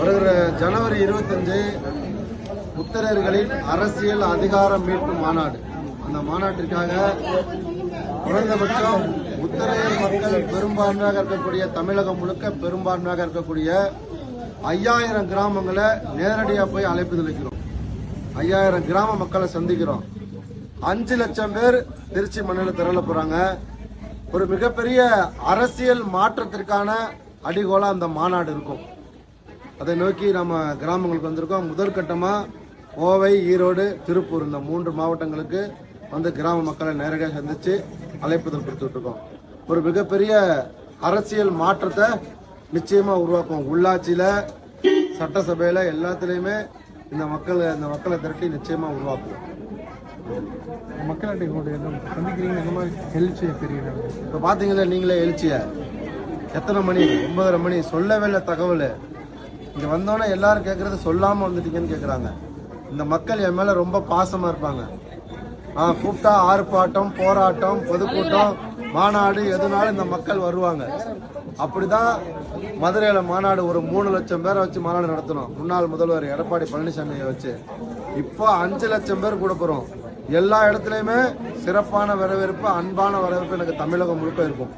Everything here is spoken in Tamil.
வருகிற ஜனவரி 25 உத்தரர்களின் அரசியல் அதிகாரம் மீட்பு மாநாடு. அந்த மாநாட்டிற்காக குறைந்தபட்சம் உத்தரையர் மக்கள் பெரும்பான்மையாக இருக்கக்கூடிய தமிழகம் முழுக்க பெரும்பான்மையாக இருக்கக்கூடிய 5000 கிராமங்களை நேரடியாக போய் அழைப்பு வைக்கிறோம். 5000 கிராம மக்களை சந்திக்கிறோம். 5 லட்சம் பேர் திருச்சி மண்ணில் திரள போறாங்க. ஒரு மிகப்பெரிய அரசியல் மாற்றத்திற்கான அடிகோலா அந்த மாநாடு இருக்கும். அதை நோக்கி நம்ம கிராமங்களுக்கு வந்திருக்கோம். முதற்கட்டமா கோவை, ஈரோடு, திருப்பூர் இந்த 3 மாவட்டங்களுக்கு வந்து கிராம மக்களை நேரடியாக சந்திச்சு அழைப்புதல் கொடுத்துட்டு இருக்கோம். ஒரு மிகப்பெரிய அரசியல் மாற்றத்தை நிச்சயமா உருவாக்கும். உள்ளாட்சியில, சட்டசபையில எல்லாத்திலையுமே இந்த மக்களை திரட்டி நிச்சயமா உருவாக்குவோம். மக்களாட்சி சந்திக்கிறீங்க, இந்த மாதிரி எழுச்சியை பெரிய இப்ப பாத்தீங்களா நீங்களே எழுச்சிய எத்தனை மணி? 9:30 மணி. சொல்லவே இல்லை தகவல். இங்க வந்தோன்னே எல்லாரும் கேட்கறது சொல்லாம வந்துட்டீங்கன்னு கேட்கறாங்க. இந்த மக்கள் என் மேல ரொம்ப பாசமா இருப்பாங்க. கூப்பிட்டா ஆர்ப்பாட்டம், போராட்டம், பொதுக்கூட்டம், மாநாடு எதுனாலும் இந்த மக்கள் வருவாங்க. அப்படிதான் மதுரையில மாநாடு ஒரு 3 லட்சம் பேரை வச்சு மாநாடு நடத்தணும். முன்னாள் முதல்வர் எடப்பாடி பழனிசாமியை வச்சு. இப்போ 5 லட்சம் பேர் கூட போறோம். எல்லா இடத்துலயுமே சிறப்பான வரவேற்பு, அன்பான வரவேற்பு எனக்கு தமிழகம் முழுக்க இருக்கும்.